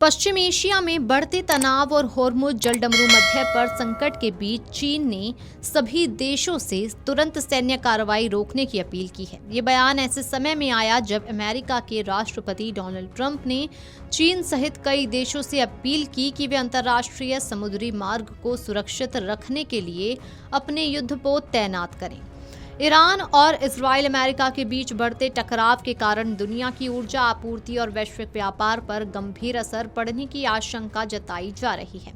पश्चिम Asia में बढ़ते तनाव और होर्मुज जलडमरू मध्य पर संकट के बीच चीन ने सभी देशों से तुरंत सैन्य कार्रवाई रोकने की अपील की है। ये बयान ऐसे समय में आया जब अमेरिका के राष्ट्रपति डोनाल्ड ट्रंप ने चीन सहित कई देशों से अपील की कि वे अंतर्राष्ट्रीय समुद्री मार्ग को सुरक्षित रखने के लिए अपने युद्धपोत तैनात करें। ईरान और इजराइल अमेरिका के बीच बढ़ते टकराव के कारण दुनिया की ऊर्जा आपूर्ति और वैश्विक व्यापार पर गंभीर असर पड़ने की आशंका जताई जा रही है।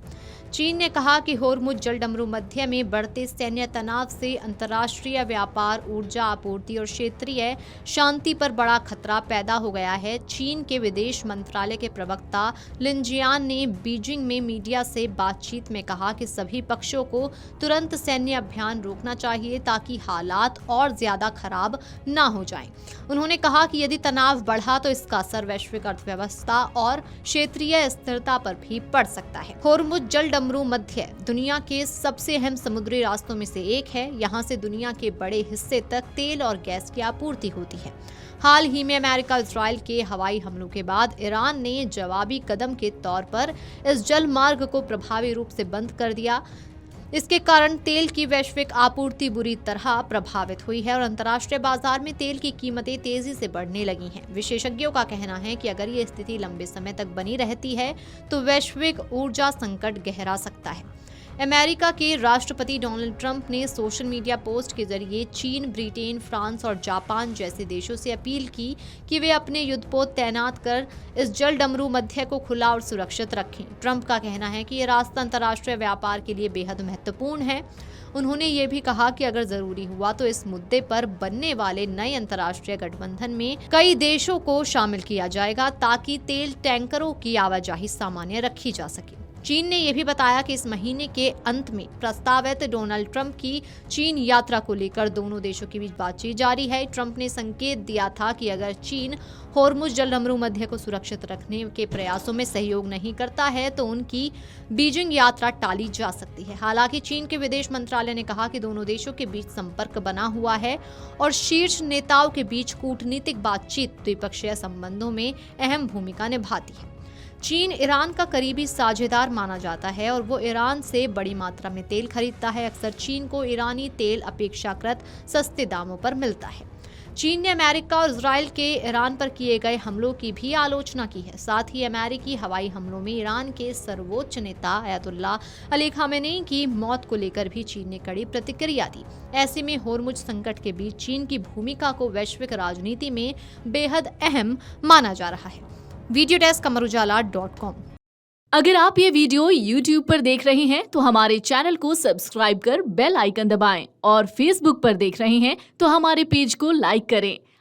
चीन ने कहा कि होर्मुज जलडमरू मध्य में बढ़ते सैन्य तनाव से अंतर्राष्ट्रीय व्यापार, ऊर्जा आपूर्ति और क्षेत्रीय शांति पर बड़ा खतरा पैदा हो गया है। चीन के विदेश मंत्रालय के प्रवक्ता लिन जियान ने बीजिंग में मीडिया से बातचीत में कहा कि सभी पक्षों को तुरंत सैन्य अभियान रोकना चाहिए ताकि हालात और ज्यादा खराब ना हो जाएं। उन्होंने कहा कि यदि तनाव बढ़ा तो इसका असर वैश्विक अर्थव्यवस्था और क्षेत्रीय स्थिरता पर भी पड़ सकता है। होर्मुज जलडमरू मध्य दुनिया के सबसे अहम समुद्री रास्तों में से एक है। यहाँ से दुनिया के बड़े हिस्से तक तेल और गैस की आपूर्ति होती है। हाल ही में अमेरिका इजराइल के हवाई हमलों के बाद ईरान ने जवाबी कदम के तौर पर इस जल मार्ग को प्रभावी रूप से बंद कर दिया। इसके कारण तेल की वैश्विक आपूर्ति बुरी तरह प्रभावित हुई है और अंतर्राष्ट्रीय बाजार में तेल की कीमतें तेजी से बढ़ने लगी हैं। विशेषज्ञों का कहना है कि अगर ये स्थिति लंबे समय तक बनी रहती है तो वैश्विक ऊर्जा संकट गहरा सकता है। अमेरिका के राष्ट्रपति डोनाल्ड ट्रंप ने सोशल मीडिया पोस्ट के जरिए चीन, ब्रिटेन, फ्रांस और जापान जैसे देशों से अपील की कि वे अपने युद्धपोत तैनात कर इस जलडमरू मध्य को खुला और सुरक्षित रखें। ट्रंप का कहना है कि यह रास्ता अंतर्राष्ट्रीय व्यापार के लिए बेहद महत्वपूर्ण है। उन्होंने ये भी कहा कि अगर जरूरी हुआ तो इस मुद्दे पर बनने वाले नए अंतर्राष्ट्रीय गठबंधन में कई देशों को शामिल किया जाएगा ताकि तेल टैंकरों की आवाजाही सामान्य रखी जा सके। चीन ने यह भी बताया कि इस महीने के अंत में प्रस्तावित डोनाल्ड ट्रंप की चीन यात्रा को लेकर दोनों देशों के बीच बातचीत जारी है। ट्रंप ने संकेत दिया था कि अगर चीन होर्मुज जलडमरू मध्य को सुरक्षित रखने के प्रयासों में सहयोग नहीं करता है तो उनकी बीजिंग यात्रा टाली जा सकती है। हालांकि चीन के विदेश मंत्रालय ने कहा कि दोनों देशों के बीच संपर्क बना हुआ है और शीर्ष नेताओं के बीच कूटनीतिक बातचीत द्विपक्षीय संबंधों में अहम भूमिका निभाती है। चीन ईरान का करीबी साझेदार माना जाता है और वो ईरान से बड़ी मात्रा में तेल खरीदता है। अक्सर चीन को ईरानी तेल अपेक्षाकृत सस्ते दामों पर मिलता है। चीन ने अमेरिका और इजराइल के ईरान पर किए गए हमलों की भी आलोचना की है। साथ ही अमेरिकी हवाई हमलों में ईरान के सर्वोच्च नेता अयतुल्ला अली खामेनेई की मौत को लेकर भी चीन ने कड़ी प्रतिक्रिया दी। ऐसे में होर्मुज संकट के बीच चीन की भूमिका को वैश्विक राजनीति में बेहद अहम माना जा रहा है। Video desk Amar Ujala dot com. अगर आप ये वीडियो YouTube पर देख रहे हैं तो हमारे चैनल को सब्सक्राइब कर बेल आइकन दबाएं और Facebook पर देख रहे हैं तो हमारे पेज को लाइक करें।